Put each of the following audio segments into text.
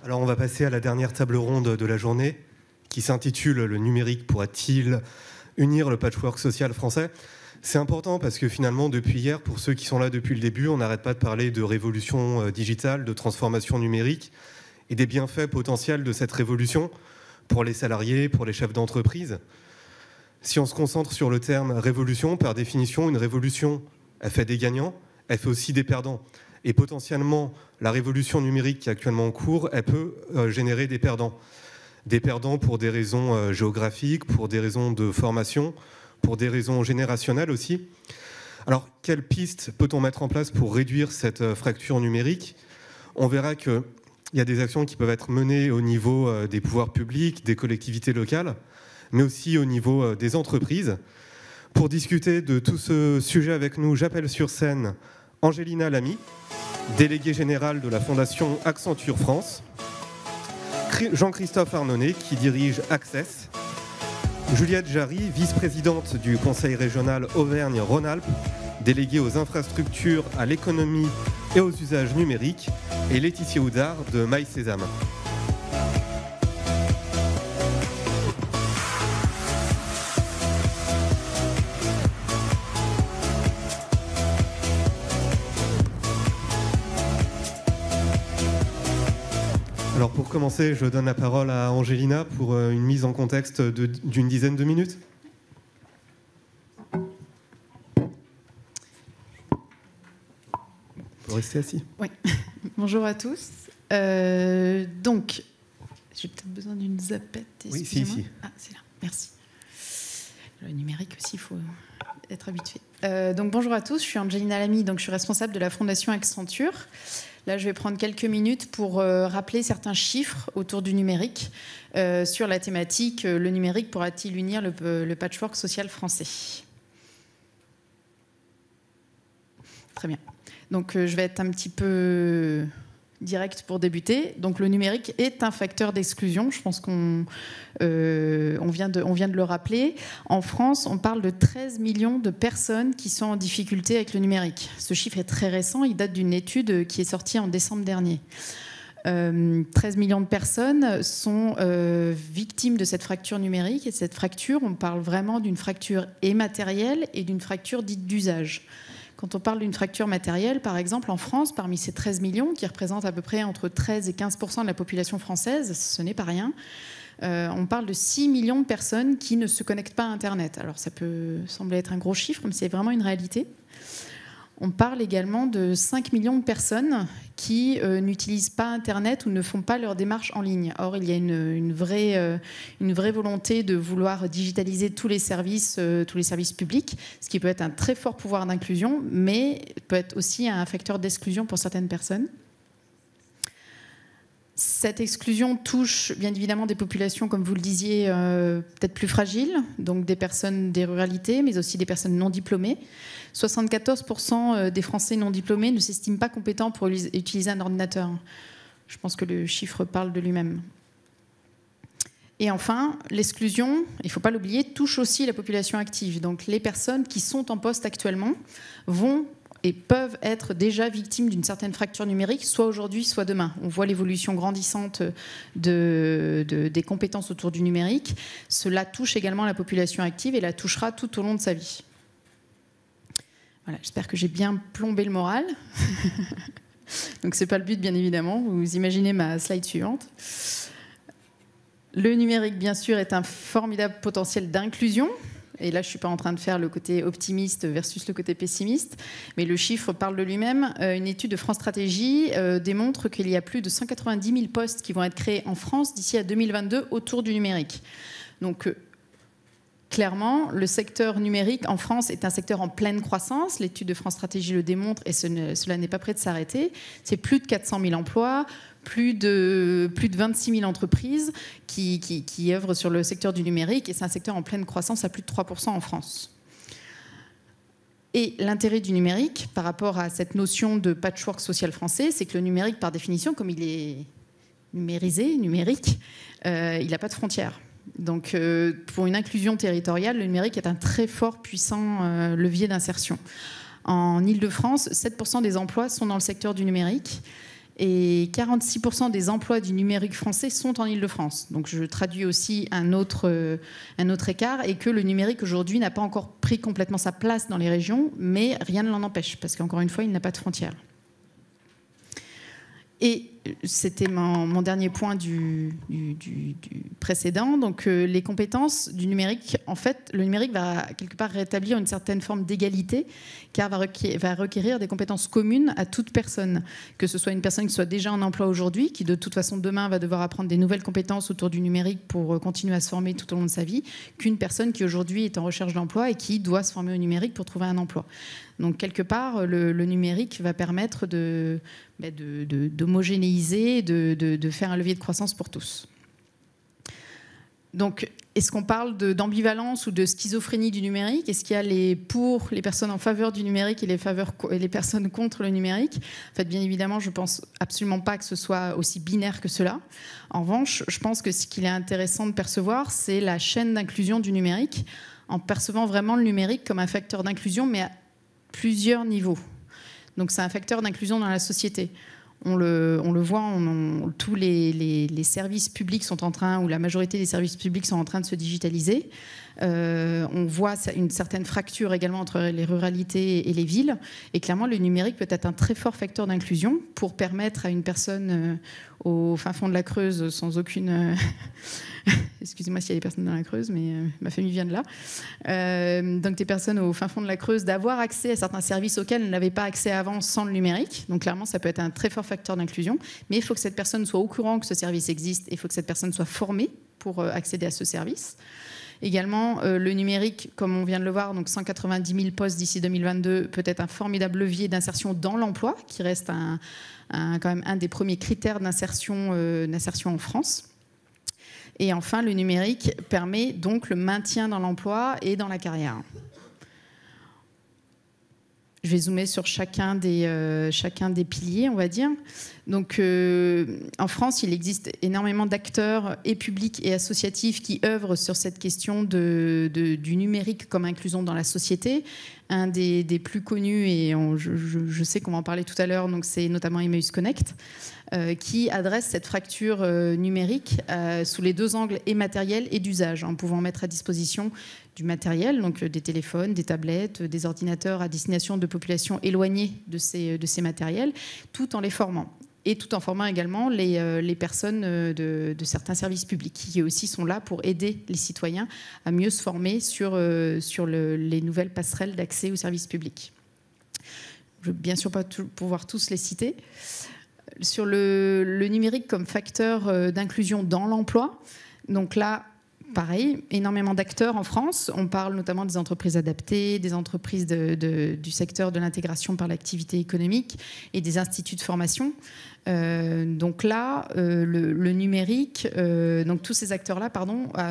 Alors on va passer à la dernière table ronde de la journée qui s'intitule « Le numérique pourra-t-il unir le patchwork social français ?» C'est important parce que finalement, depuis hier, pour ceux qui sont là depuis le début, on n'arrête pas de parler de révolution digitale, de transformation numérique et des bienfaits potentiels de cette révolution pour les salariés, pour les chefs d'entreprise. Si on se concentre sur le terme révolution, par définition, une révolution, elle fait des gagnants, elle fait aussi des perdants. Et potentiellement, la révolution numérique qui est actuellement en cours, elle peut générer des perdants. Des perdants pour des raisons géographiques, pour des raisons de formation, pour des raisons générationnelles aussi. Alors, quelles pistes peut-on mettre en place pour réduire cette fracture numérique ? On verra qu'il y a des actions qui peuvent être menées au niveau des pouvoirs publics, des collectivités locales, mais aussi au niveau des entreprises. Pour discuter de tout ce sujet avec nous, j'appelle sur scène Angelina Lamy, déléguée générale de la Fondation Accenture France, Jean-Christophe Arnonnet, qui dirige Access, Juliette Jarry, vice-présidente du Conseil régional Auvergne-Rhône-Alpes, déléguée aux infrastructures, à l'économie et aux usages numériques, et Laetitia Houdard de MySésame. Alors pour commencer, je donne la parole à Angelina pour une mise en contexte d'une dizaine de minutes. Vous restez assis. Oui. Bonjour à tous. Donc, j'ai peut-être besoin d'une zapette. Oui, si. Ah, c'est là. Merci. Le numérique aussi, il faut être habitué. Donc bonjour à tous. Je suis Angelina Lamy, donc je suis responsable de la Fondation Accenture. Là, je vais prendre quelques minutes pour rappeler certains chiffres autour du numérique sur la thématique « Le numérique pourra-t-il unir le patchwork social français ?» Très bien. Donc, je vais être un petit peu direct pour débuter. Donc, le numérique est un facteur d'exclusion. Je pense qu'on vient de le rappeler. En France, on parle de 13 millions de personnes qui sont en difficulté avec le numérique. Ce chiffre est très récent. Il date d'une étude qui est sortie en décembre dernier. 13 millions de personnes sont victimes de cette fracture numérique. Et cette fracture, on parle vraiment d'une fracture immatérielle et d'une fracture dite d'usage. Quand on parle d'une fracture matérielle, par exemple, en France, parmi ces 13 millions, qui représentent à peu près entre 13 et 15% de la population française, ce n'est pas rien, on parle de 6 millions de personnes qui ne se connectent pas à Internet. Alors ça peut sembler être un gros chiffre, mais c'est vraiment une réalité. On parle également de 5 millions de personnes qui n'utilisent pas Internet ou ne font pas leurs démarches en ligne. Or, il y a une vraie volonté de vouloir digitaliser tous les services publics, ce qui peut être un très fort pouvoir d'inclusion, mais peut être aussi un facteur d'exclusion pour certaines personnes. Cette exclusion touche bien évidemment des populations, comme vous le disiez, peut-être plus fragiles, donc des personnes des ruralités, mais aussi des personnes non diplômées. 74% des Français non diplômés ne s'estiment pas compétents pour utiliser un ordinateur. Je pense que le chiffre parle de lui-même. Et enfin, l'exclusion, il ne faut pas l'oublier, touche aussi la population active. Donc les personnes qui sont en poste actuellement vont et peuvent être déjà victimes d'une certaine fracture numérique, soit aujourd'hui, soit demain. On voit l'évolution grandissante des compétences autour du numérique. Cela touche également la population active et la touchera tout au long de sa vie. Voilà, j'espère que j'ai bien plombé le moral. Donc ce n'est pas le but, bien évidemment. Vous imaginez ma slide suivante. Le numérique, bien sûr, est un formidable potentiel d'inclusion. Et là, je ne suis pas en train de faire le côté optimiste versus le côté pessimiste, mais le chiffre parle de lui-même. Une étude de France Stratégie démontre qu'il y a plus de 190 000 postes qui vont être créés en France d'ici à 2022 autour du numérique. Donc, clairement, le secteur numérique en France est un secteur en pleine croissance. L'étude de France Stratégie le démontre et cela n'est pas prêt de s'arrêter. C'est plus de 400 000 emplois, plus de 26 000 entreprises qui œuvrent sur le secteur du numérique, et c'est un secteur en pleine croissance à plus de 3% en France. Et l'intérêt du numérique par rapport à cette notion de patchwork social français, c'est que le numérique, par définition, comme il est numérisé, numérique, il n'a pas de frontières. Donc, pour une inclusion territoriale, le numérique est un très fort, puissant levier d'insertion. En Île-de-France, 7% des emplois sont dans le secteur du numérique. et 46% des emplois du numérique français sont en Île-de-France. Donc je traduis aussi un autre écart, et que le numérique aujourd'hui n'a pas encore pris complètement sa place dans les régions, mais rien ne l'en empêche, parce qu'encore une fois, il n'a pas de frontières. Et c'était mon dernier point du précédent. Donc, les compétences du numérique, en fait, le numérique va quelque part rétablir une certaine forme d'égalité, car va requérir des compétences communes à toute personne, que ce soit une personne qui soit déjà en emploi aujourd'hui, qui de toute façon demain va devoir apprendre des nouvelles compétences autour du numérique pour continuer à se former tout au long de sa vie, qu'une personne qui aujourd'hui est en recherche d'emploi et qui doit se former au numérique pour trouver un emploi. Donc, quelque part, le numérique va permettre d'homogénéiser, de faire un levier de croissance pour tous. Donc, est-ce qu'on parle d'ambivalence ou de schizophrénie du numérique? Est-ce qu'il y a les personnes en faveur du numérique et les personnes contre le numérique? En fait, bien évidemment, je ne pense absolument pas que ce soit aussi binaire que cela. En revanche, je pense que ce qu'il est intéressant de percevoir, c'est la chaîne d'inclusion du numérique, en percevant vraiment le numérique comme un facteur d'inclusion, mais à plusieurs niveaux. Donc c'est un facteur d'inclusion dans la société. On le voit, tous les services publics sont en train, ou la majorité des services publics sont en train de se digitaliser. On voit une certaine fracture également entre les ruralités et les villes. Et clairement, le numérique peut être un très fort facteur d'inclusion pour permettre à une personne au fin fond de la Creuse, sans aucune... Excusez-moi s'il y a des personnes dans la Creuse, mais ma famille vient de là. Donc des personnes au fin fond de la Creuse, d'avoir accès à certains services auxquels elles n'avaient pas accès avant sans le numérique. Donc clairement, ça peut être un très fort facteur d'inclusion. Mais il faut que cette personne soit au courant que ce service existe, et il faut que cette personne soit formée pour accéder à ce service. Également, le numérique, comme on vient de le voir, donc 190 000 postes d'ici 2022, peut être un formidable levier d'insertion dans l'emploi, qui reste quand même un des premiers critères d'insertion en France. Et enfin, le numérique permet donc le maintien dans l'emploi et dans la carrière. Je vais zoomer sur chacun des piliers, on va dire. Donc, en France, il existe énormément d'acteurs, et publics et associatifs, qui œuvrent sur cette question du numérique comme inclusion dans la société. Un des plus connus, et je sais qu'on va en parler tout à l'heure, donc c'est notamment Emmaüs Connect, qui adresse cette fracture numérique sous les deux angles, et matériel et d'usage, en pouvant mettre à disposition du matériel, donc des téléphones, des tablettes, des ordinateurs à destination de populations éloignées de ces matériels, tout en les formant. Et tout en formant également les personnes de certains services publics, qui aussi sont là pour aider les citoyens à mieux se former sur les nouvelles passerelles d'accès aux services publics. Je ne vais bien sûr pas pouvoir tous les citer. Sur le numérique comme facteur d'inclusion dans l'emploi, donc là, pareil, énormément d'acteurs en France. On parle notamment des entreprises adaptées, des entreprises du secteur de l'intégration par l'activité économique et des instituts de formation. Donc là, le numérique, donc tous ces acteurs-là,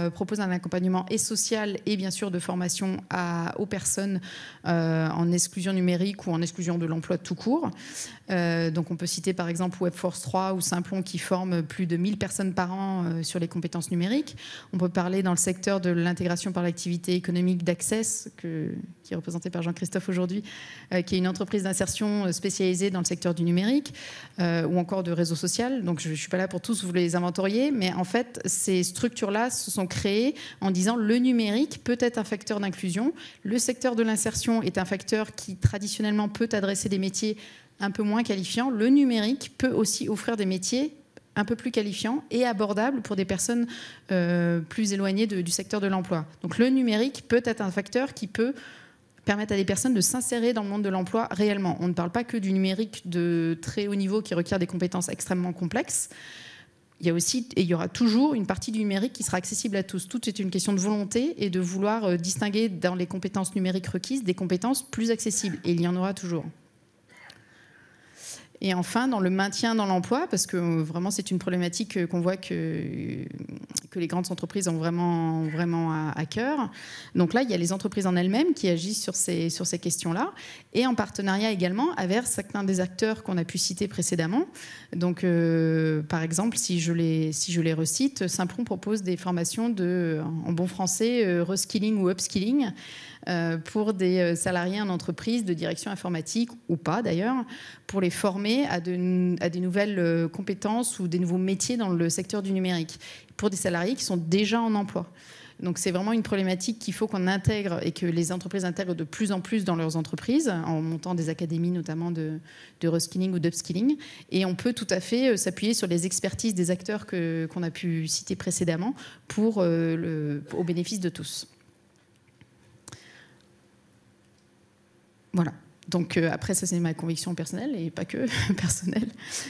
proposent un accompagnement et social et bien sûr de formation aux personnes en exclusion numérique ou en exclusion de l'emploi tout court. Donc on peut citer par exemple Webforce 3 ou Simplon, qui forment plus de 1000 personnes par an sur les compétences numériques. On peut parler dans le secteur de l'intégration par l'activité économique d'Access, qui est représentée par Jean-Christophe aujourd'hui, qui est une entreprise d'insertion spécialisée dans le secteur du numérique, ou encore de réseau social. Donc je ne suis pas là pour tous vous les inventorier, mais en fait, ces structures-là se sont créées en disant le numérique peut être un facteur d'inclusion. Le secteur de l'insertion est un facteur qui traditionnellement peut adresser des métiers un peu moins qualifiants. Le numérique peut aussi offrir des métiers un peu plus qualifiants et abordables pour des personnes plus éloignées du secteur de l'emploi. Donc le numérique peut être un facteur qui peut permettre à des personnes de s'insérer dans le monde de l'emploi réellement. On ne parle pas que du numérique de très haut niveau qui requiert des compétences extrêmement complexes. Il y a aussi, et il y aura toujours, une partie du numérique qui sera accessible à tous. Tout est une question de volonté et de vouloir distinguer dans les compétences numériques requises des compétences plus accessibles. Et il y en aura toujours. Et enfin, dans le maintien dans l'emploi, parce que vraiment c'est une problématique qu'on voit que les grandes entreprises ont vraiment à cœur. Donc là, il y a les entreprises en elles-mêmes qui agissent sur ces questions-là, et en partenariat également avec certains des acteurs qu'on a pu citer précédemment. Donc, par exemple, si je les recite, Simplon propose des formations en bon français, reskilling ou upskilling, pour des salariés en entreprise de direction informatique, ou pas d'ailleurs, pour les former former à des nouvelles compétences ou des nouveaux métiers dans le secteur du numérique pour des salariés qui sont déjà en emploi. Donc c'est vraiment une problématique qu'il faut qu'on intègre et que les entreprises intègrent de plus en plus dans leurs entreprises, en montant des académies notamment de reskilling ou d'upskilling. Et on peut tout à fait s'appuyer sur les expertises des acteurs qu'on a pu citer précédemment au bénéfice de tous. Voilà. Donc après, ça c'est ma conviction personnelle et pas que personnelle.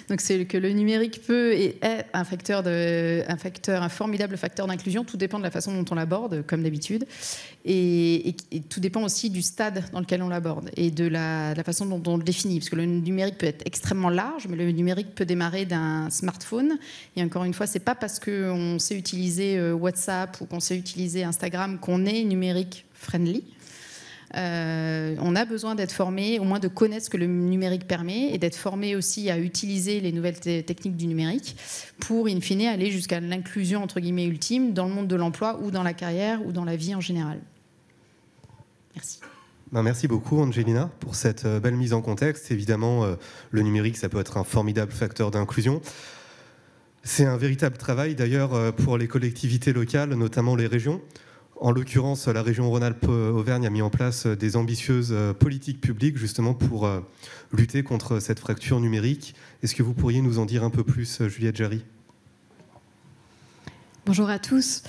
Donc c'est que le numérique peut et est un formidable facteur d'inclusion. Tout dépend de la façon dont on l'aborde, comme d'habitude, et tout dépend aussi du stade dans lequel on l'aborde et de la façon dont on le définit. Parce que le numérique peut être extrêmement large, mais le numérique peut démarrer d'un smartphone. Et encore une fois, c'est pas parce qu'on sait utiliser WhatsApp ou qu'on sait utiliser Instagram qu'on est numérique friendly. On a besoin d'être formé, au moins de connaître ce que le numérique permet et d'être formé aussi à utiliser les nouvelles techniques du numérique pour, in fine, aller jusqu'à l'inclusion, entre guillemets, ultime dans le monde de l'emploi ou dans la carrière ou dans la vie en général. Merci. Merci beaucoup, Angelina, pour cette belle mise en contexte. Évidemment, le numérique, ça peut être un formidable facteur d'inclusion. C'est un véritable travail, d'ailleurs, pour les collectivités locales, notamment les régions. En l'occurrence, la région Rhône-Alpes-Auvergne a mis en place des ambitieuses politiques publiques justement pour lutter contre cette fracture numérique. Est-ce que vous pourriez nous en dire un peu plus, Juliette Jarry ? Bonjour à tous.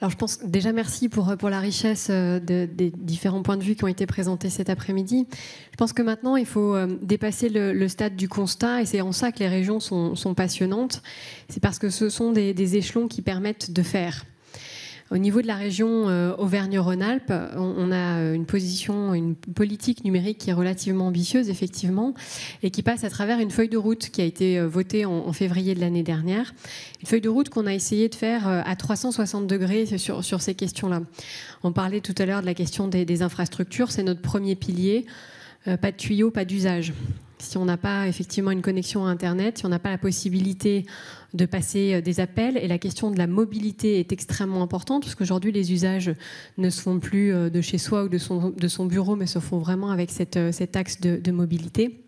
Alors je pense déjà merci pour la richesse des différents points de vue qui ont été présentés cet après-midi. Je pense que maintenant il faut dépasser le stade du constat et c'est en ça que les régions sont passionnantes. C'est parce que ce sont des échelons qui permettent de faire. Au niveau de la région Auvergne-Rhône-Alpes, on a une politique numérique qui est relativement ambitieuse, effectivement, et qui passe à travers une feuille de route qui a été votée en février de l'année dernière. Une feuille de route qu'on a essayé de faire à 360 degrés sur ces questions-là. On parlait tout à l'heure de la question des infrastructures, c'est notre premier pilier. Pas de tuyaux, pas d'usage. Si on n'a pas effectivement une connexion à Internet, si on n'a pas la possibilité de passer des appels, et la question de la mobilité est extrêmement importante, parce qu'aujourd'hui les usages ne se font plus de chez soi ou de son bureau, mais se font vraiment avec cet axe de mobilité.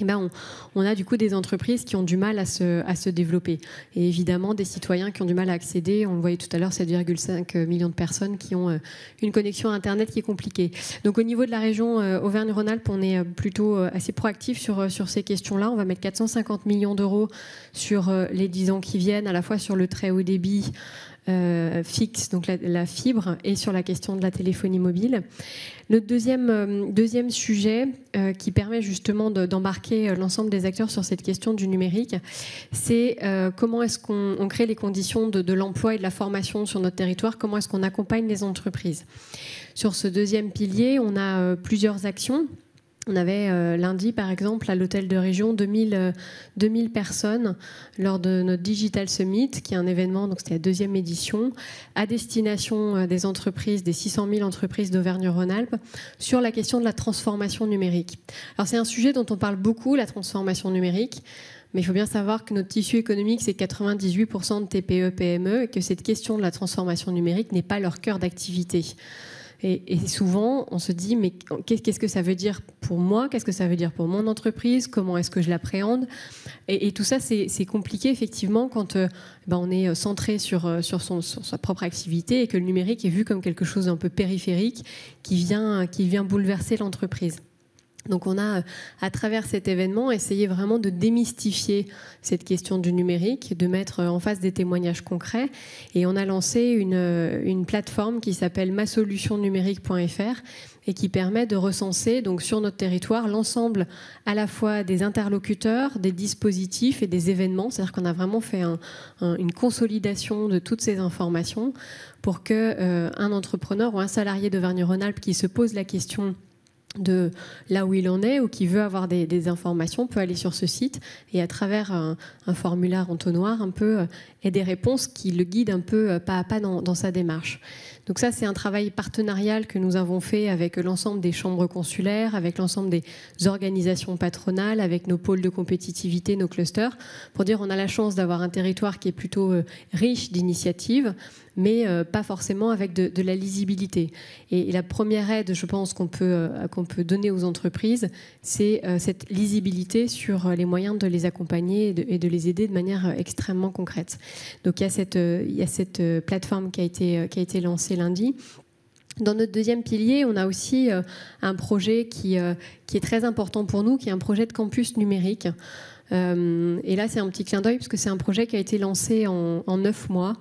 Eh ben on a du coup des entreprises qui ont du mal à se développer. Et évidemment, des citoyens qui ont du mal à accéder. On le voyait tout à l'heure, 7,5 millions de personnes qui ont une connexion à Internet qui est compliquée. Donc au niveau de la région Auvergne-Rhône-Alpes, on est plutôt assez proactif sur ces questions-là. On va mettre 450 millions d'euros sur les 10 ans qui viennent, à la fois sur le très haut débit, fixe, donc la fibre, et sur la question de la téléphonie mobile. Le deuxième sujet qui permet justement d'embarquer l'ensemble des acteurs sur cette question du numérique, c'est comment est-ce qu'on crée les conditions de l'emploi et de la formation sur notre territoire, comment est-ce qu'on accompagne les entreprises. Sur ce deuxième pilier, on a plusieurs actions. On avait lundi, par exemple, à l'hôtel de région, 2000 personnes lors de notre Digital Summit, qui est un événement, donc c'était la 2e édition, à destination des entreprises, des 600 000 entreprises d'Auvergne-Rhône-Alpes, sur la question de la transformation numérique. Alors c'est un sujet dont on parle beaucoup, la transformation numérique, mais il faut bien savoir que notre tissu économique, c'est 98% de TPE, PME, et que cette question de la transformation numérique n'est pas leur cœur d'activité. Et souvent, on se dit, mais qu'est-ce que ça veut dire pour moi? Qu'est-ce que ça veut dire pour mon entreprise? Comment est-ce que je l'appréhende? Et tout ça, c'est compliqué, effectivement, quand on est centré sur sa propre activité et que le numérique est vu comme quelque chose d'un peu périphérique qui vient bouleverser l'entreprise. Donc on a, à travers cet événement, essayé vraiment de démystifier cette question du numérique, de mettre en face des témoignages concrets. Et on a lancé une plateforme qui s'appelle masolutionnumérique.fr et qui permet de recenser donc, sur notre territoire l'ensemble à la fois des interlocuteurs, des dispositifs et des événements. C'est-à-dire qu'on a vraiment fait une consolidation de toutes ces informations pour qu'un entrepreneur ou un salarié d'Auvergne-Rhône-Alpes qui se pose la question de là où il en est ou qui veut avoir des informations peut aller sur ce site et à travers un formulaire entonnoir un peu et des réponses qui le guident un peu pas à pas dans sa démarche. Donc ça, c'est un travail partenarial que nous avons fait avec l'ensemble des chambres consulaires, avec l'ensemble des organisations patronales, avec nos pôles de compétitivité, nos clusters, pour dire on a la chance d'avoir un territoire qui est plutôt riche d'initiatives, mais pas forcément avec de la lisibilité. Et la première aide, je pense, qu'on peut qu'on peut donner aux entreprises, c'est cette lisibilité sur les moyens de les accompagner et de les aider de manière extrêmement concrète. Donc il y a cette plateforme qui a été lancée lundi. Dans notre deuxième pilier, on a aussi un projet qui est très important pour nous, qui est un projet de campus numérique. Et là, c'est un petit clin d'œil, parce que c'est un projet qui a été lancé en 9 mois.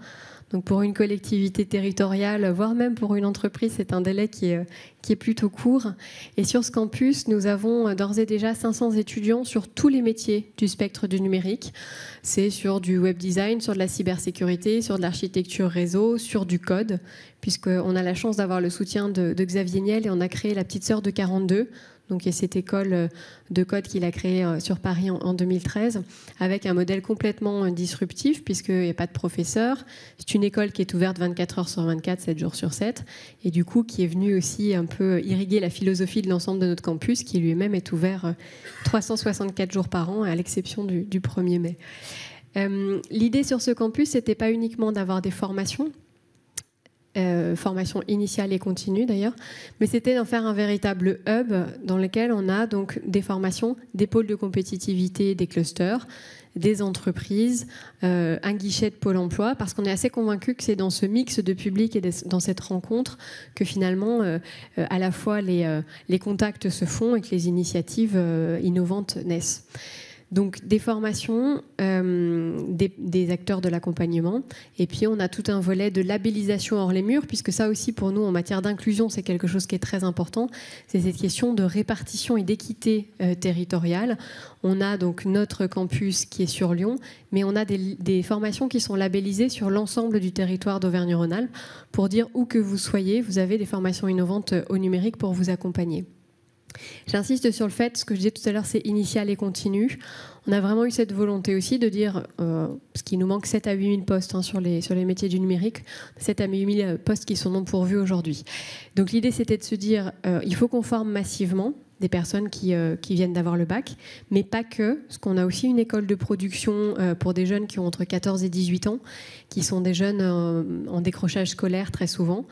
Donc pour une collectivité territoriale, voire même pour une entreprise, c'est un délai qui est plutôt court. Et sur ce campus, nous avons d'ores et déjà 500 étudiants sur tous les métiers du spectre du numérique. C'est sur du web design, sur de la cybersécurité, sur de l'architecture réseau, sur du code, puisqu'on a la chance d'avoir le soutien de Xavier Niel et on a créé la petite sœur de 42. Donc, il y a cette école de code qu'il a créée sur Paris en 2013, avec un modèle complètement disruptif, puisqu'il n'y a pas de professeur. C'est une école qui est ouverte 24 heures sur 24, 7 jours sur 7, et du coup, qui est venue aussi un peu irriguer la philosophie de l'ensemble de notre campus, qui lui-même est ouvert 364 jours par an, à l'exception du 1er mai. L'idée sur ce campus, ce n'était pas uniquement d'avoir des formations, formation initiale et continue d'ailleurs, mais c'était d'en faire un véritable hub dans lequel on a donc des formations, des pôles de compétitivité, des clusters, des entreprises, un guichet de Pôle emploi, parce qu'on est assez convaincu que c'est dans ce mix de public et dans cette rencontre que finalement à la fois les contacts se font et que les initiatives innovantes naissent. Donc des formations, des acteurs de l'accompagnement, et puis on a tout un volet de labellisation hors les murs, puisque ça aussi pour nous en matière d'inclusion c'est quelque chose qui est très important, c'est cette question de répartition et d'équité territoriale. On a donc notre campus qui est sur Lyon, mais on a des formations qui sont labellisées sur l'ensemble du territoire d'Auvergne-Rhône-Alpes pour dire où que vous soyez, vous avez des formations innovantes au numérique pour vous accompagner. J'insiste sur le fait, ce que je disais tout à l'heure, c'est initial et continu. On a vraiment eu cette volonté aussi de dire, parce qu'il nous manque 7 à 8 000 postes sur les métiers du numérique, 7 à 8 000 postes qui sont non pourvus aujourd'hui. Donc l'idée, c'était de se dire, il faut qu'on forme massivement des personnes qui viennent d'avoir le bac, mais pas que, parce qu'on a aussi une école de production pour des jeunes qui ont entre 14 et 18 ans, qui sont des jeunes en décrochage scolaire très souvent.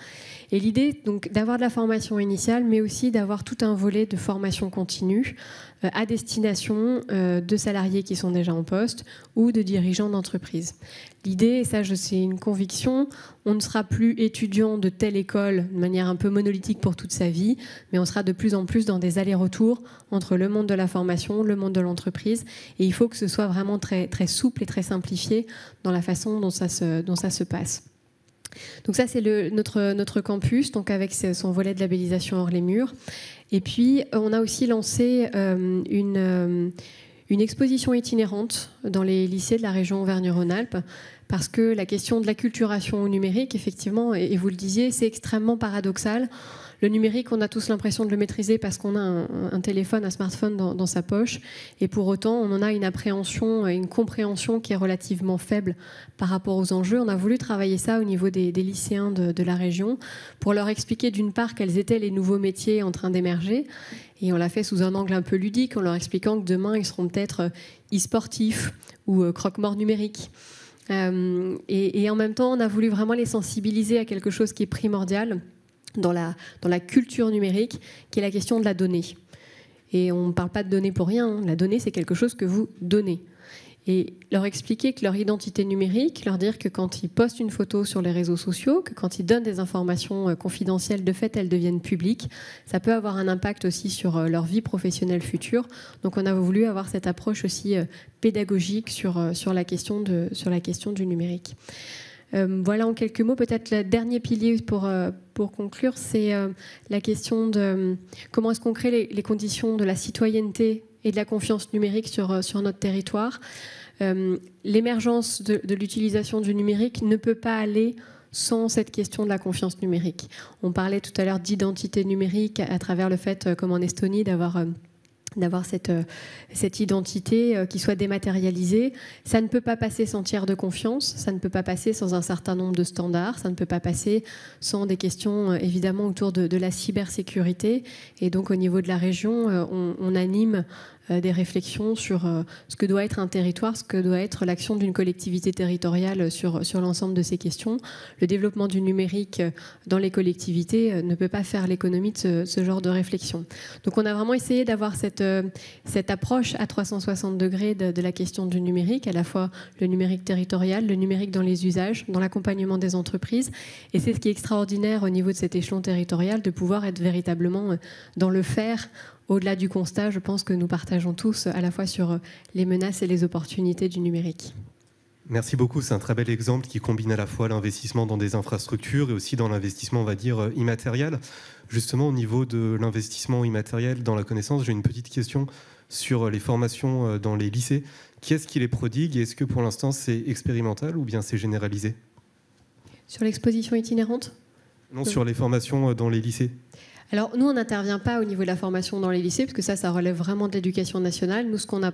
Et l'idée, donc, d'avoir de la formation initiale, mais aussi d'avoir tout un volet de formation continue à destination de salariés qui sont déjà en poste ou de dirigeants d'entreprise. L'idée, et ça c'est une conviction, on ne sera plus étudiant de telle école de manière un peu monolithique pour toute sa vie, mais on sera de plus en plus dans des allers-retours entre le monde de la formation, le monde de l'entreprise, et il faut que ce soit vraiment très, très souple et très simplifié dans la façon dont ça se passe. Donc ça, c'est notre campus, donc avec son volet de labellisation hors les murs. Et puis, on a aussi lancé une exposition itinérante dans les lycées de la région Auvergne-Rhône-Alpes, parce que la question de l'acculturation au numérique, effectivement, et vous le disiez, c'est extrêmement paradoxal. Le numérique, on a tous l'impression de le maîtriser parce qu'on a un téléphone, un smartphone dans sa poche. Et pour autant, on en a une appréhension et une compréhension qui est relativement faible par rapport aux enjeux. On a voulu travailler ça au niveau des lycéens de la région pour leur expliquer d'une part quels étaient les nouveaux métiers en train d'émerger. Et on l'a fait sous un angle un peu ludique en leur expliquant que demain, ils seront peut-être e-sportifs ou croque-mort numériques. Et en même temps, on a voulu vraiment les sensibiliser à quelque chose qui est primordial dans la culture numérique, qui est la question de la donnée. Et on ne parle pas de données pour rien, hein. La donnée, c'est quelque chose que vous donnez. Et leur expliquer que leur identité numérique, leur dire que quand ils postent une photo sur les réseaux sociaux, que quand ils donnent des informations confidentielles, de fait, elles deviennent publiques, ça peut avoir un impact aussi sur leur vie professionnelle future. Donc on a voulu avoir cette approche aussi pédagogique sur la question du numérique. Voilà en quelques mots, peut-être le dernier pilier pour conclure, c'est la question de comment est-ce qu'on crée les conditions de la citoyenneté et de la confiance numérique sur notre territoire. L'émergence de l'utilisation du numérique ne peut pas aller sans cette question de la confiance numérique. On parlait tout à l'heure d'identité numérique à travers le fait, comme en Estonie, d'avoir cette identité qui soit dématérialisée. Ça ne peut pas passer sans tiers de confiance, ça ne peut pas passer sans un certain nombre de standards, ça ne peut pas passer sans des questions évidemment autour de la cybersécurité. Et donc au niveau de la région, on anime des réflexions sur ce que doit être un territoire, ce que doit être l'action d'une collectivité territoriale sur l'ensemble de ces questions. Le développement du numérique dans les collectivités ne peut pas faire l'économie de ce genre de réflexion. Donc on a vraiment essayé d'avoir cette approche à 360 degrés de la question du numérique, à la fois le numérique territorial, le numérique dans les usages, dans l'accompagnement des entreprises. Et c'est ce qui est extraordinaire au niveau de cet échelon territorial, de pouvoir être véritablement dans le faire. Au-delà du constat, je pense que nous partageons tous à la fois sur les menaces et les opportunités du numérique. Merci beaucoup, c'est un très bel exemple qui combine à la fois l'investissement dans des infrastructures et aussi dans l'investissement, on va dire, immatériel. Justement, au niveau de l'investissement immatériel dans la connaissance, j'ai une petite question sur les formations dans les lycées. Qui est-ce qui les prodigue et est-ce que pour l'instant c'est expérimental ou bien c'est généralisé ? Sur l'exposition itinérante ? Non, sur les formations dans les lycées. Alors, nous, on n'intervient pas au niveau de la formation dans les lycées, parce que ça relève vraiment de l'éducation nationale. Nous, ce qu'on a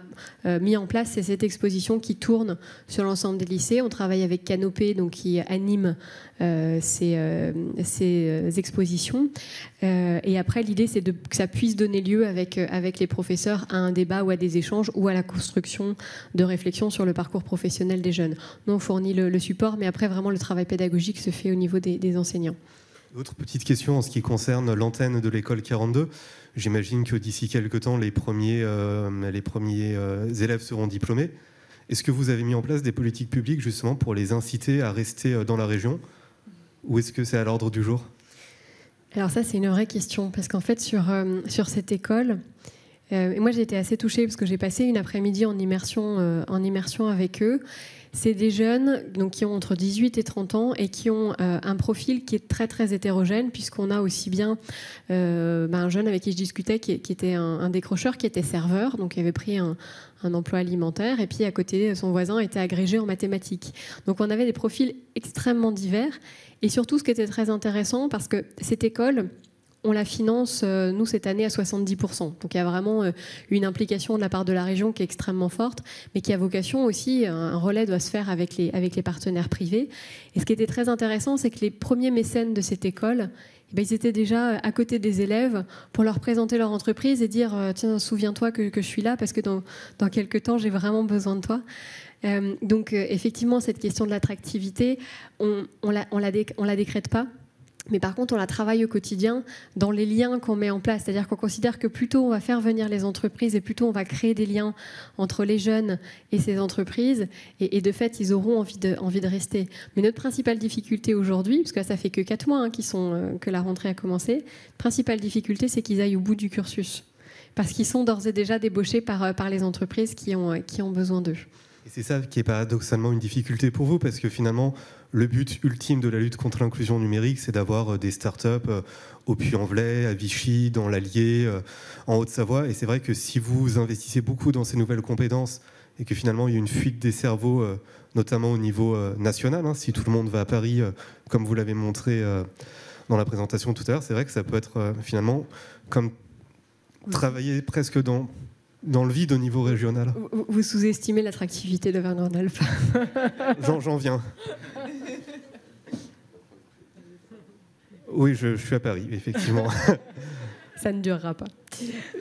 mis en place, c'est cette exposition qui tourne sur l'ensemble des lycées. On travaille avec Canopé, donc, qui anime ces expositions. Et après, l'idée, c'est que ça puisse donner lieu avec les professeurs à un débat ou à des échanges ou à la construction de réflexions sur le parcours professionnel des jeunes. Nous, on fournit le support, mais après, vraiment, le travail pédagogique se fait au niveau des enseignants. Autre petite question en ce qui concerne l'antenne de l'école 42. J'imagine que d'ici quelques temps, les premiers élèves seront diplômés. Est-ce que vous avez mis en place des politiques publiques justement pour les inciter à rester dans la région ? Ou est-ce que c'est à l'ordre du jour ? Alors ça, c'est une vraie question, parce qu'en fait, sur cette école, et moi j'ai été assez touchée parce que j'ai passé une après-midi en immersion avec eux. C'est des jeunes donc, qui ont entre 18 et 30 ans et qui ont un profil qui est très très hétérogène, puisqu'on a aussi bien un jeune avec qui je discutais qui était un décrocheur, qui était serveur, donc il avait pris un emploi alimentaire, et puis à côté son voisin était agrégé en mathématiques. Donc on avait des profils extrêmement divers, et surtout ce qui était très intéressant, parce que cette école, on la finance, nous, cette année, à 70%. Donc il y a vraiment une implication de la part de la région qui est extrêmement forte, mais qui a vocation aussi, un relais doit se faire avec les partenaires privés. Et ce qui était très intéressant, c'est que les premiers mécènes de cette école, ils étaient déjà à côté des élèves pour leur présenter leur entreprise et dire « Tiens, souviens-toi que je suis là, parce que dans quelques temps, j'ai vraiment besoin de toi ». Donc effectivement, cette question de l'attractivité, on la décrète pas. Mais par contre, on la travaille au quotidien dans les liens qu'on met en place. C'est-à-dire qu'on considère que plus tôt on va faire venir les entreprises et plus tôt on va créer des liens entre les jeunes et ces entreprises. Et de fait, ils auront envie de rester. Mais notre principale difficulté aujourd'hui, parce que là, ça fait que 4 mois que la rentrée a commencé, la principale difficulté, c'est qu'ils aillent au bout du cursus. Parce qu'ils sont d'ores et déjà débauchés par les entreprises qui ont besoin d'eux. Et c'est ça qui est paradoxalement une difficulté pour vous, parce que finalement, le but ultime de la lutte contre l'inclusion numérique, c'est d'avoir des startups au Puy-en-Velay, à Vichy, dans l'Allier, en Haute-Savoie. Et c'est vrai que si vous investissez beaucoup dans ces nouvelles compétences et que finalement il y a une fuite des cerveaux, notamment au niveau national, si tout le monde va à Paris, comme vous l'avez montré dans la présentation tout à l'heure, c'est vrai que ça peut être finalement comme travailler presque dans le vide au niveau régional. Vous sous-estimez l'attractivité de Auvergne-Rhône-Alpes. J'en viens. Oui, je suis à Paris, effectivement. Ça ne durera pas.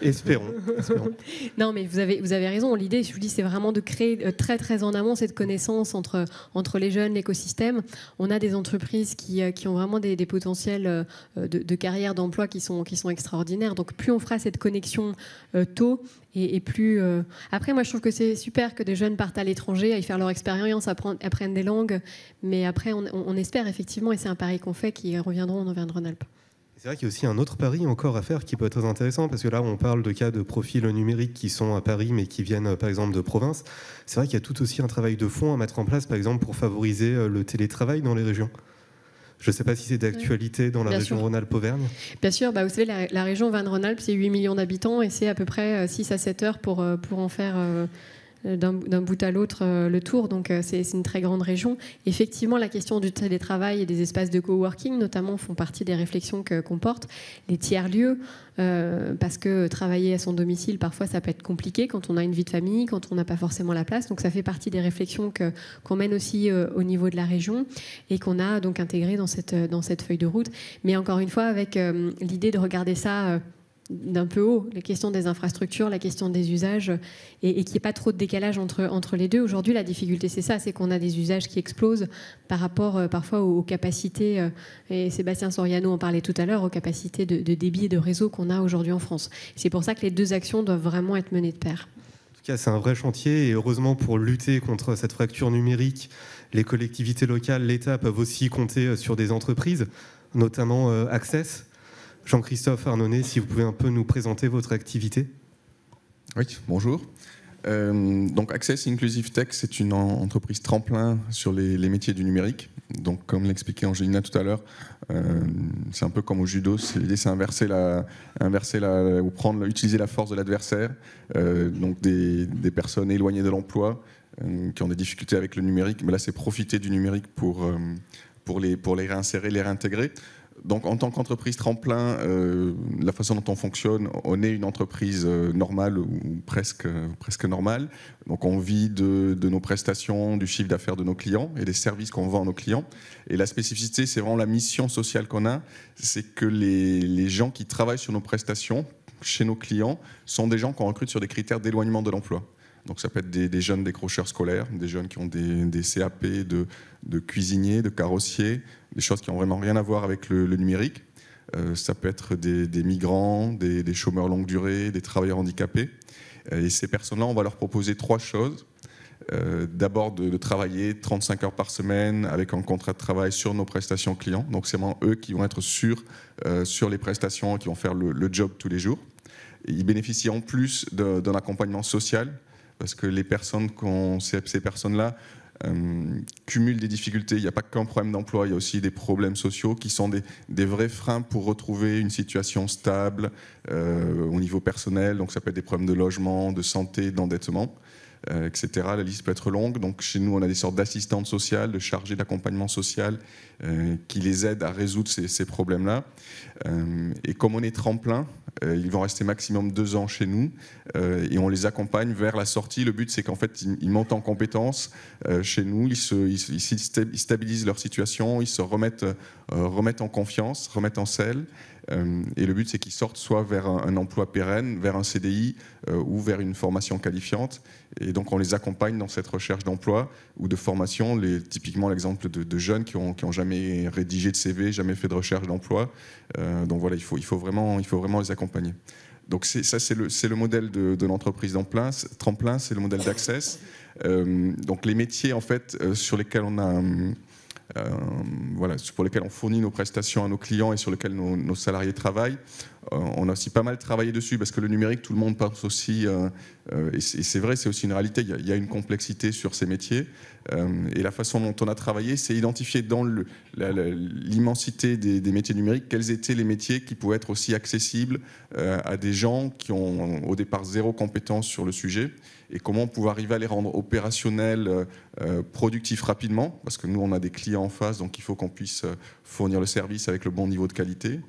Espérons. Non, mais vous avez raison. L'idée, je vous dis, c'est vraiment de créer très très en amont cette connaissance entre les jeunes, l'écosystème. On a des entreprises qui ont vraiment des potentiels de carrière, d'emploi qui sont extraordinaires. Donc plus on fera cette connexion tôt, et plus... Après, moi, je trouve que c'est super que des jeunes partent à l'étranger, aillent faire leur expérience, apprennent des langues. Mais après, on espère effectivement, et c'est un pari qu'on fait, qu'ils reviendront en Auvergne-Rhône-Alpes. C'est vrai qu'il y a aussi un autre pari encore à faire qui peut être très intéressant, parce que là, on parle de cas de profils numériques qui sont à Paris, mais qui viennent, par exemple, de province. C'est vrai qu'il y a tout aussi un travail de fond à mettre en place, par exemple, pour favoriser le télétravail dans les régions. Je ne sais pas si c'est d'actualité dans la région Rhône-Alpes-Auvergne. Bien sûr, vous savez, la région Auvergne-Rhône-Alpes, c'est 8 millions d'habitants, et c'est à peu près 6 à 7 heures pour en faire... d'un bout à l'autre le tour, donc c'est une très grande région. Effectivement, la question du télétravail et des espaces de coworking, notamment, font partie des réflexions qu'on porte. Les tiers-lieux, parce que travailler à son domicile, parfois, ça peut être compliqué quand on a une vie de famille, quand on n'a pas forcément la place. Donc ça fait partie des réflexions qu'on mène aussi au niveau de la région et qu'on a donc intégrées dans cette feuille de route. Mais encore une fois, avec l'idée de regarder ça d'un peu haut, la question des infrastructures, la question des usages, et qu'il n'y ait pas trop de décalage entre les deux. Aujourd'hui, la difficulté, c'est ça, c'est qu'on a des usages qui explosent par rapport parfois aux capacités, et Sébastien Soriano en parlait tout à l'heure, aux capacités de débit et de réseau qu'on a aujourd'hui en France. C'est pour ça que les deux actions doivent vraiment être menées de pair. En tout cas, c'est un vrai chantier, et heureusement, pour lutter contre cette fracture numérique, les collectivités locales, l'État peuvent aussi compter sur des entreprises, notamment Access. Jean-Christophe Arnonnet, si vous pouvez un peu nous présenter votre activité. Oui, bonjour. Donc Access Inclusive Tech, c'est une entreprise tremplin sur les métiers du numérique. Donc comme l'expliquait Angelina tout à l'heure, c'est un peu comme au judo, l'idée c'est utiliser la force de l'adversaire, donc des personnes éloignées de l'emploi, qui ont des difficultés avec le numérique, mais là c'est profiter du numérique pour les réinsérer, les réintégrer. Donc en tant qu'entreprise tremplin, la façon dont on fonctionne, on est une entreprise normale ou presque normale. Donc on vit de nos prestations, du chiffre d'affaires de nos clients et des services qu'on vend à nos clients. Et la spécificité, c'est vraiment la mission sociale qu'on a, c'est que les gens qui travaillent sur nos prestations, chez nos clients, sont des gens qu'on recrute sur des critères d'éloignement de l'emploi. Donc ça peut être des jeunes décrocheurs scolaires, des jeunes qui ont des CAP de cuisiniers, de carrossiers, des choses qui n'ont vraiment rien à voir avec le numérique. Ça peut être des migrants, des chômeurs longue durée, des travailleurs handicapés. Et ces personnes-là, on va leur proposer 3 choses. D'abord de travailler 35 heures par semaine avec un contrat de travail sur nos prestations clients. Donc c'est vraiment eux qui vont être sur les prestations, qui vont faire le job tous les jours. Et ils bénéficient en plus d'un accompagnement social, parce que ces personnes-là cumulent des difficultés. Il n'y a pas qu'un problème d'emploi, il y a aussi des problèmes sociaux qui sont des vrais freins pour retrouver une situation stable au niveau personnel. Donc ça peut être des problèmes de logement, de santé, d'endettement, etc. La liste peut être longue. Donc chez nous, on a des sortes d'assistantes sociales, de chargés d'accompagnement social qui les aident à résoudre ces problèmes-là. Et comme on est tremplin, ils vont rester maximum 2 ans chez nous et on les accompagne vers la sortie. Le but, c'est qu'en fait, ils montent en compétences chez nous, ils stabilisent leur situation, ils se remettent en confiance, remettent en selle. Et le but, c'est qu'ils sortent soit vers un emploi pérenne, vers un CDI ou vers une formation qualifiante. Et donc, on les accompagne dans cette recherche d'emploi ou de formation. Typiquement, l'exemple de jeunes qui ont jamais rédigé de CV, jamais fait de recherche d'emploi. Donc voilà, il faut vraiment les accompagner. Donc c'est le modèle de l'entreprise tremplin, c'est le modèle d'Access. Donc les métiers en fait sur lesquels on a pour lesquels on fournit nos prestations à nos clients et sur lesquels nos salariés travaillent. On a aussi pas mal travaillé dessus parce que le numérique, tout le monde pense aussi, et c'est vrai, c'est aussi une réalité, il y a une complexité sur ces métiers. Et la façon dont on a travaillé, c'est identifier dans l'immensité des métiers numériques quels étaient les métiers qui pouvaient être aussi accessibles à des gens qui ont au départ 0 compétence sur le sujet, et comment on pouvait arriver à les rendre opérationnels, productifs rapidement, parce que nous on a des clients en face, donc il faut qu'on puisse fournir le service avec le bon niveau de qualité.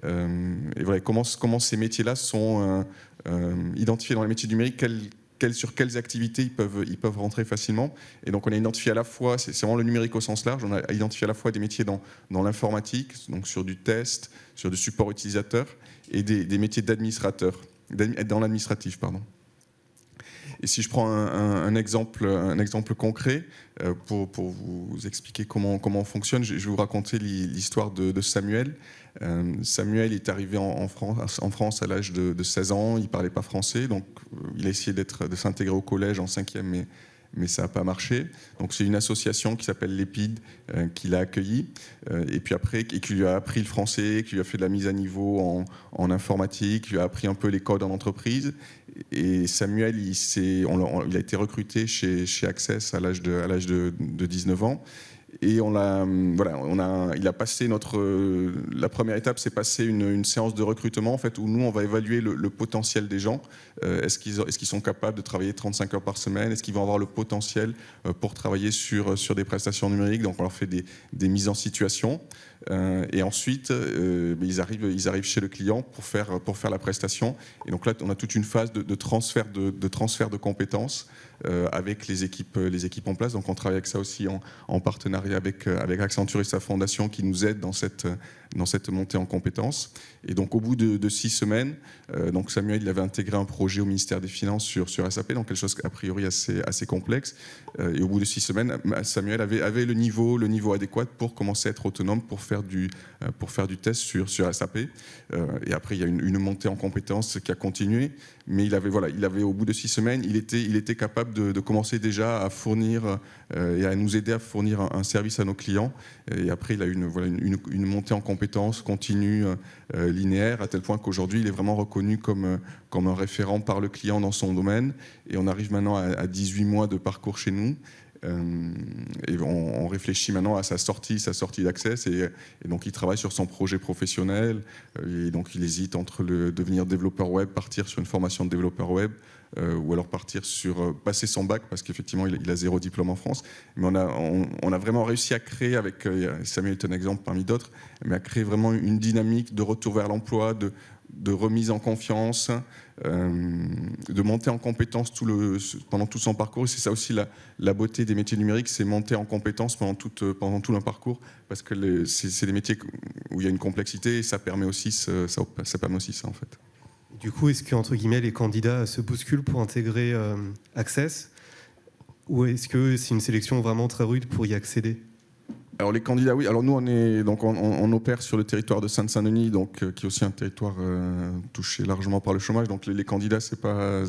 Et voilà, comment ces métiers-là sont identifiés dans les métiers numériques, sur quelles activités ils peuvent rentrer facilement. Et donc on a identifié à la fois, c'est vraiment le numérique au sens large, on a identifié à la fois des métiers dans l'informatique, donc sur du test, sur du support utilisateur, et des métiers d'administrateur, dans l'administratif, pardon. Et si je prends un exemple concret pour vous expliquer comment on fonctionne, je vais vous raconter l'histoire de Samuel. Samuel est arrivé en France à l'âge de 16 ans, il ne parlait pas français, donc il a essayé de s'intégrer au collège en 5e, mais ça n'a pas marché. Donc c'est une association qui s'appelle l'EPID qui l'a accueilli, et puis après, et qui lui a appris le français, qui lui a fait de la mise à niveau en informatique, qui lui a appris un peu les codes en entreprise. Et Samuel, il a été recruté chez Access à l'âge de 19 ans. Et il a passé la première étape, c'est passer une séance de recrutement en fait, où nous on va évaluer le potentiel des gens. Est-ce qu'ils sont capables de travailler 35 heures par semaine? Est-ce qu'ils vont avoir le potentiel pour travailler sur des prestations numériques? Donc on leur fait des mises en situation. Et ensuite, ils arrivent chez le client pour faire la prestation. Et donc là, on a toute une phase de transfert de compétences avec les équipes en place. Donc on travaille avec ça aussi en partenariat partenariat avec Accenture et sa fondation qui nous aide dans cette montée en compétences. Et donc au bout de 6 semaines, donc Samuel il avait intégré un projet au ministère des Finances sur SAP, donc quelque chose a priori assez complexe. Et au bout de 6 semaines, Samuel avait le niveau adéquat pour commencer à être autonome, pour faire du test sur SAP. Et après il y a une montée en compétences qui a continué, mais il avait au bout de 6 semaines, il était capable de commencer déjà à fournir et à nous aider à fournir un service à nos clients. Et après il a eu une montée en compétences continue, linéaire, à tel point qu'aujourd'hui il est vraiment reconnu comme un référent par le client dans son domaine. Et on arrive maintenant à 18 mois de parcours chez nous. Et on réfléchit maintenant à sa sortie d'Access, et donc il travaille sur son projet professionnel, et donc il hésite entre devenir développeur web, partir sur une formation de développeur web, ou alors passer son bac, parce qu'effectivement il a 0 diplôme en France. Mais on a vraiment réussi à créer, avec Samuel est un exemple parmi d'autres, mais à créer vraiment une dynamique de retour vers l'emploi, de remise en confiance, de monter en compétence pendant tout son parcours. Et c'est ça aussi la beauté des métiers numériques, c'est monter en compétence pendant tout un parcours, parce que c'est des métiers où il y a une complexité, et ça permet aussi ça en fait. Du coup, est-ce que, entre guillemets, les candidats se bousculent pour intégrer Access, ou est-ce que c'est une sélection vraiment très rude pour y accéder ? Alors les candidats, oui. Alors nous, on opère sur le territoire de Seine-Saint-Denis, donc qui est aussi un territoire touché largement par le chômage. Donc les candidats,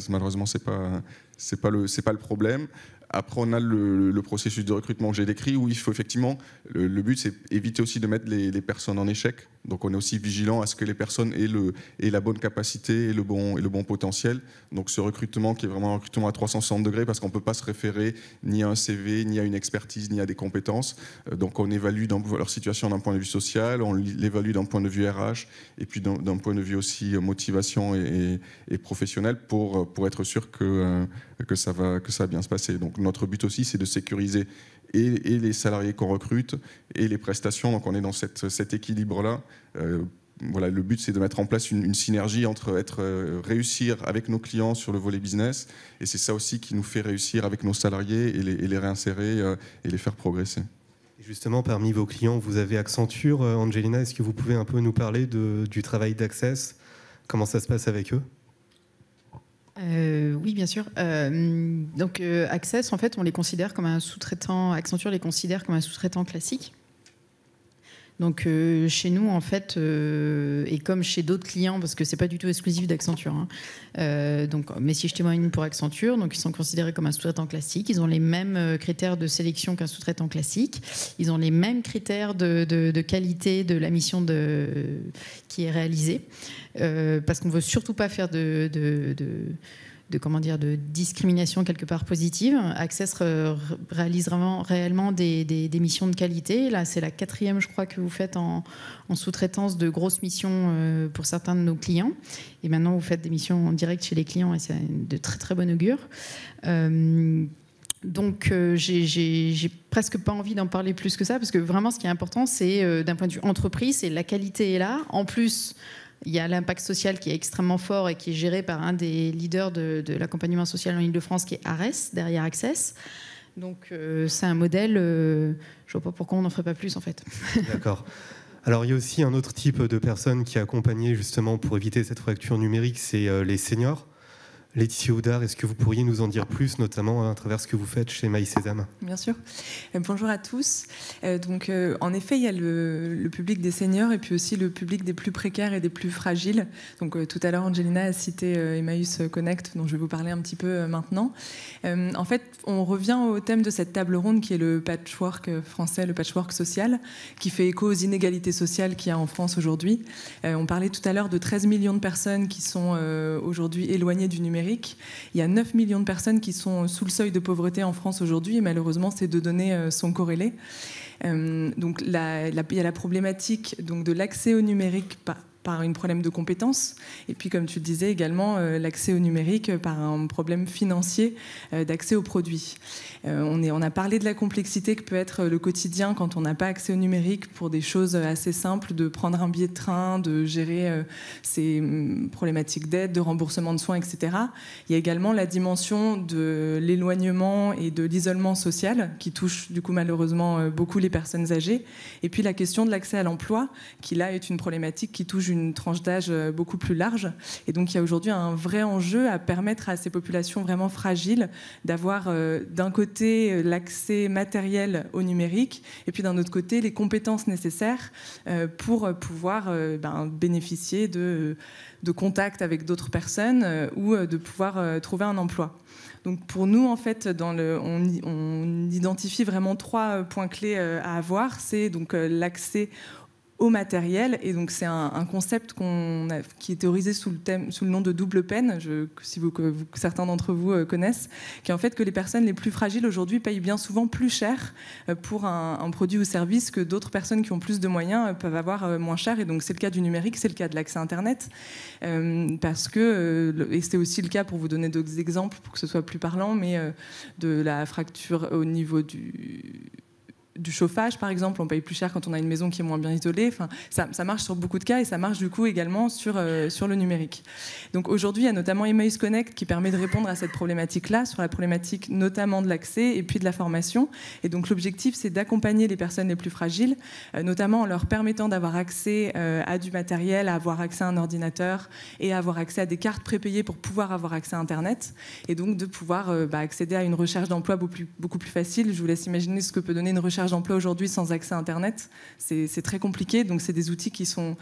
malheureusement, c'est pas le problème. Après, on a le processus de recrutement que j'ai décrit, où il faut effectivement, le but, c'est éviter aussi de mettre les personnes en échec. Donc on est aussi vigilant à ce que les personnes aient la bonne capacité et le bon potentiel. Donc ce recrutement qui est vraiment un recrutement à 360 degrés, parce qu'on ne peut pas se référer ni à un CV, ni à une expertise, ni à des compétences. Donc on évalue leur situation d'un point de vue social, on l'évalue d'un point de vue RH, et puis d'un point de vue aussi motivation et professionnel, pour être sûr que ça va bien se passer. Donc notre but aussi, c'est de sécuriser et les salariés qu'on recrute et les prestations. Donc on est dans cet équilibre-là. Le but, c'est de mettre en place une synergie entre réussir avec nos clients sur le volet business, et c'est ça aussi qui nous fait réussir avec nos salariés et les réinsérer et les faire progresser. Justement, parmi vos clients, vous avez Accenture. Angelina, est-ce que vous pouvez un peu nous parler du travail d'Access ? Comment ça se passe avec eux ? Oui, bien sûr. Donc, Access, en fait, on les considère comme un sous-traitant. Accenture les considère comme un sous-traitant classique. Donc, chez nous, en fait, et comme chez d'autres clients, parce que c'est pas du tout exclusif d'Accenture. Donc, Messier Témoigne pour Accenture, donc ils sont considérés comme un sous-traitant classique. Ils ont les mêmes critères de sélection qu'un sous-traitant classique. Ils ont les mêmes critères de qualité de la mission qui est réalisée, parce qu'on veut surtout pas faire de discrimination quelque part positive. Access réalise réellement des missions de qualité. Là, c'est la 4e, je crois, que vous faites en sous-traitance de grosses missions pour certains de nos clients. Et maintenant, vous faites des missions en direct chez les clients, et c'est de très très bon augure. Donc, j'ai presque pas envie d'en parler plus que ça, parce que vraiment, ce qui est important, c'est d'un point de vue entreprise, c'est la qualité est là. En plus, il y a l'impact social qui est extrêmement fort et qui est géré par un des leaders de l'accompagnement social en Ile-de-France, qui est Ares, derrière Access. Donc, c'est un modèle, je ne vois pas pourquoi on n'en ferait pas plus, en fait. D'accord. Alors, il y a aussi un autre type de personnes qui est accompagné justement pour éviter cette fracture numérique, c'est les seniors. Laetitia Oudard, est-ce que vous pourriez nous en dire plus, notamment à travers ce que vous faites chez MySésame ? Bien sûr. Bonjour à tous. En effet, il y a le public des seniors et puis aussi le public des plus précaires et des plus fragiles. Donc, tout à l'heure, Angelina a cité Emmaüs Connect, dont je vais vous parler un petit peu maintenant. En fait, on revient au thème de cette table ronde qui est le patchwork français, le patchwork social, qui fait écho aux inégalités sociales qu'il y a en France aujourd'hui. On parlait tout à l'heure de 13 millions de personnes qui sont aujourd'hui éloignées du numérique. Il y a 9 millions de personnes qui sont sous le seuil de pauvreté en France aujourd'hui, et malheureusement, ces deux données sont corrélées. Donc, il y a la problématique de l'accès au numérique par un problème de compétences, et puis comme tu le disais également, l'accès au numérique par un problème financier d'accès aux produits. On a parlé de la complexité que peut être le quotidien quand on n'a pas accès au numérique pour des choses assez simples, de prendre un billet de train, de gérer ces problématiques d'aide, de remboursement de soins, etc. Il y a également la dimension de l'éloignement et de l'isolement social qui touche du coup malheureusement beaucoup les personnes âgées, et puis la question de l'accès à l'emploi qui là est une problématique qui touche une tranche d'âge beaucoup plus large, et donc il y a aujourd'hui un vrai enjeu à permettre à ces populations vraiment fragiles d'avoir d'un côté l'accès matériel au numérique et puis d'un autre côté les compétences nécessaires pour pouvoir bénéficier de contacts avec d'autres personnes ou de pouvoir trouver un emploi. Donc pour nous, en fait, on identifie vraiment 3 points clés à avoir. C'est donc l'accès au matériel, et donc c'est un concept qui est théorisé sous le nom de double peine, certains d'entre vous connaissent, qui est en fait que les personnes les plus fragiles aujourd'hui payent bien souvent plus cher pour un produit ou service que d'autres personnes qui ont plus de moyens peuvent avoir moins cher, et donc c'est le cas du numérique, c'est le cas de l'accès Internet, parce que, et c'est aussi le cas, pour vous donner d'autres exemples pour que ce soit plus parlant, mais de la fracture au niveau du chauffage, par exemple, on paye plus cher quand on a une maison qui est moins bien isolée. Enfin, ça marche sur beaucoup de cas, et ça marche du coup également sur le numérique. Donc aujourd'hui, il y a notamment Emmaüs Connect qui permet de répondre à cette problématique-là, sur la problématique notamment de l'accès et puis de la formation. Et donc l'objectif, c'est d'accompagner les personnes les plus fragiles, notamment en leur permettant d'avoir accès à du matériel, à avoir accès à un ordinateur et à avoir accès à des cartes prépayées pour pouvoir avoir accès à Internet, et donc de pouvoir accéder à une recherche d'emploi beaucoup plus facile. Je vous laisse imaginer ce que peut donner une recherche d'emploi aujourd'hui sans accès à Internet. C'est très compliqué, donc c'est des outils qui sont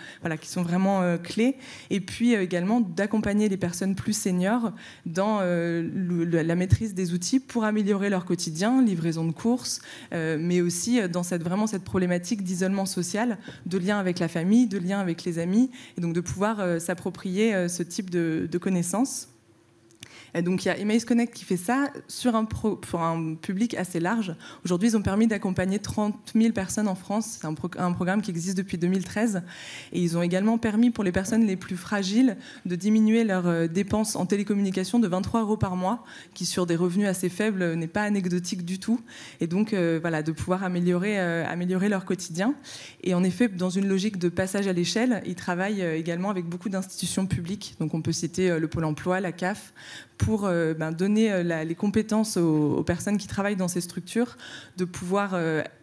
vraiment clés. Et puis également d'accompagner les personnes plus seniors dans la maîtrise des outils pour améliorer leur quotidien, livraison de courses, mais aussi dans cette problématique d'isolement social, de lien avec la famille, de lien avec les amis, et donc de pouvoir s'approprier ce type de connaissances. Donc il y a Emmaüs Connect qui fait ça pour un public assez large. Aujourd'hui, ils ont permis d'accompagner 30 000 personnes en France. C'est un programme qui existe depuis 2013. Et ils ont également permis pour les personnes les plus fragiles de diminuer leurs dépenses en télécommunication de 23 € par mois, qui sur des revenus assez faibles n'est pas anecdotique du tout. Et donc de pouvoir améliorer leur quotidien. Et en effet, dans une logique de passage à l'échelle, ils travaillent également avec beaucoup d'institutions publiques. Donc on peut citer le Pôle emploi, la CAF, pour donner les compétences aux personnes qui travaillent dans ces structures, de pouvoir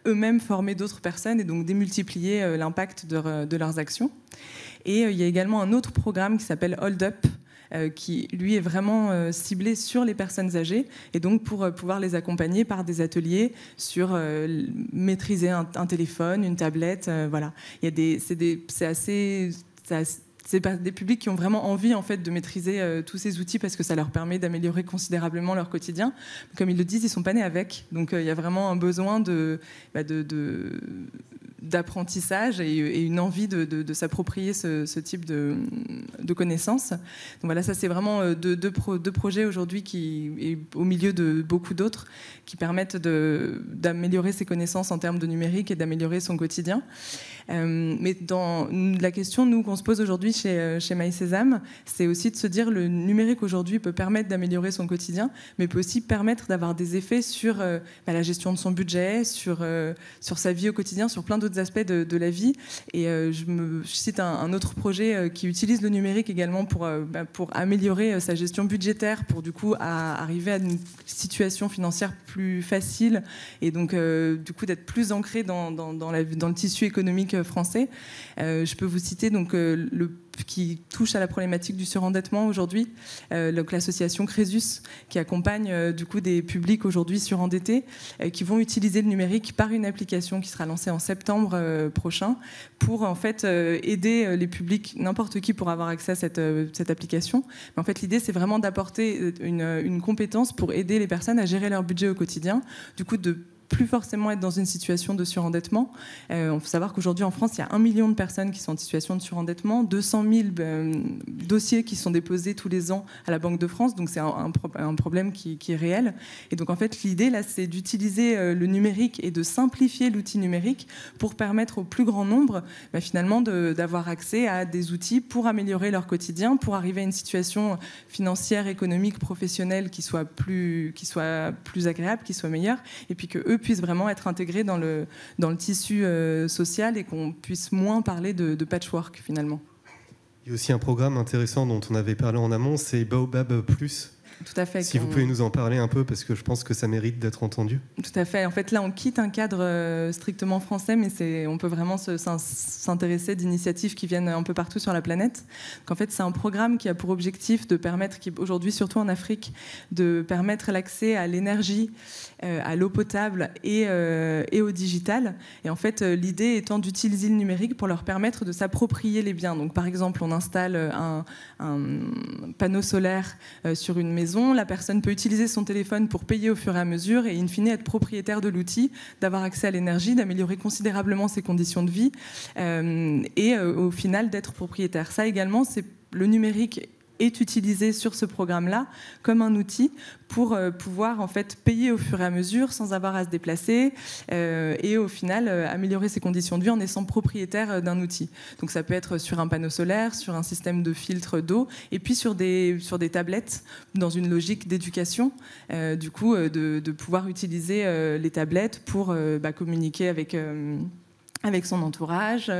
eux-mêmes former d'autres personnes et donc démultiplier l'impact de leurs actions. Et il y a également un autre programme qui s'appelle Hold Up, qui lui est vraiment ciblé sur les personnes âgées, et donc pour pouvoir les accompagner par des ateliers sur maîtriser un téléphone, une tablette, voilà. C'est des publics qui ont vraiment envie en fait de maîtriser tous ces outils parce que ça leur permet d'améliorer considérablement leur quotidien. Comme ils le disent, ils sont pas nés avec, donc il y a vraiment un besoin d'apprentissage et une envie de s'approprier ce type de connaissances. Donc voilà, ça c'est vraiment deux projets aujourd'hui et au milieu de beaucoup d'autres qui permettent d'améliorer ses connaissances en termes de numérique et d'améliorer son quotidien. Mais dans la question qu'on se pose aujourd'hui chez MySésame, c'est aussi de se dire le numérique aujourd'hui peut permettre d'améliorer son quotidien, mais peut aussi permettre d'avoir des effets sur la gestion de son budget, sur sa vie au quotidien, sur plein d'autres aspects de la vie. Et je cite un autre projet qui utilise le numérique également pour améliorer sa gestion budgétaire, pour du coup arriver à une situation financière plus facile et donc du coup d'être plus ancré dans le tissu économique français. Je peux vous citer donc qui touche à la problématique du surendettement aujourd'hui, donc l'association Crésus qui accompagne du coup des publics aujourd'hui surendettés qui vont utiliser le numérique par une application qui sera lancée en septembre prochain pour en fait aider les publics, n'importe qui pour avoir accès à cette application. Mais en fait l'idée c'est vraiment d'apporter une compétence pour aider les personnes à gérer leur budget au quotidien, du coup de plus forcément être dans une situation de surendettement. On faut savoir qu'aujourd'hui en France, il y a 1 million de personnes qui sont en situation de surendettement, 200 000 dossiers qui sont déposés tous les ans à la Banque de France, donc c'est un problème qui est réel. Et donc en fait, l'idée là, c'est d'utiliser le numérique et de simplifier l'outil numérique pour permettre au plus grand nombre finalement d'avoir accès à des outils pour améliorer leur quotidien, pour arriver à une situation financière, économique, professionnelle qui soit plus agréable, qui soit meilleure, et puis qu'eux puissent vraiment être intégrés dans le tissu social et qu'on puisse moins parler de patchwork finalement. Il y a aussi un programme intéressant dont on avait parlé en amont, c'est Baobab Plus. Tout à fait. Si vous pouvez nous en parler un peu, parce que je pense que ça mérite d'être entendu. Tout à fait. En fait, là, on quitte un cadre strictement français, mais on peut vraiment s'intéresser d'initiatives qui viennent un peu partout sur la planète. Donc, en fait, c'est un programme qui a pour objectif de permettre, aujourd'hui, surtout en Afrique, de permettre l'accès à l'énergie, à l'eau potable et au digital. Et en fait, l'idée étant d'utiliser le numérique pour leur permettre de s'approprier les biens. Donc, par exemple, on installe un panneau solaire sur une maison. La personne peut utiliser son téléphone pour payer au fur et à mesure et in fine être propriétaire de l'outil, d'avoir accès à l'énergie, d'améliorer considérablement ses conditions de vie et au final d'être propriétaire. Ça également, le numérique est utilisé sur ce programme-là comme un outil pour pouvoir en fait payer au fur et à mesure sans avoir à se déplacer et au final améliorer ses conditions de vie en étant propriétaire d'un outil. Donc ça peut être sur un panneau solaire, sur un système de filtre d'eau et puis sur des tablettes dans une logique d'éducation du coup de pouvoir utiliser les tablettes pour communiquer avec son entourage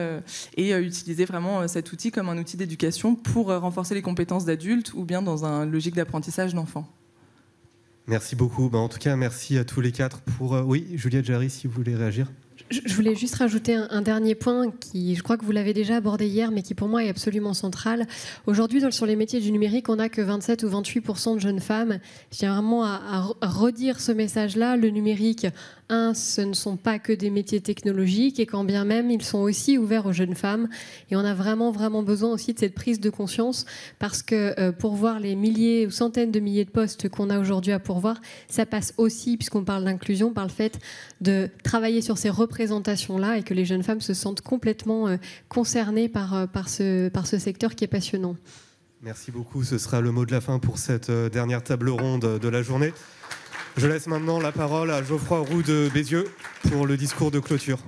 et utiliser vraiment cet outil comme un outil d'éducation pour renforcer les compétences d'adultes ou bien dans une logique d'apprentissage d'enfants. Merci beaucoup. En tout cas, merci à tous les quatre pour... Oui, Juliette Jarry, si vous voulez réagir. Je voulais juste rajouter un dernier point qui, je crois que vous l'avez déjà abordé hier, mais qui pour moi est absolument central. Aujourd'hui, sur les métiers du numérique, on n'a que 27 ou 28% de jeunes femmes. Je tiens vraiment à redire ce message-là. Le numérique, ce ne sont pas que des métiers technologiques et quand bien même, ils sont aussi ouverts aux jeunes femmes. Et on a vraiment, vraiment besoin aussi de cette prise de conscience parce que pourvoir les milliers ou centaines de milliers de postes qu'on a aujourd'hui à pourvoir, ça passe aussi, puisqu'on parle d'inclusion, par le fait de travailler sur ces représentations-là et que les jeunes femmes se sentent complètement concernées par ce secteur qui est passionnant. Merci beaucoup. Ce sera le mot de la fin pour cette dernière table ronde de la journée. Je laisse maintenant la parole à Geoffroy Roux de Bézieux pour le discours de clôture.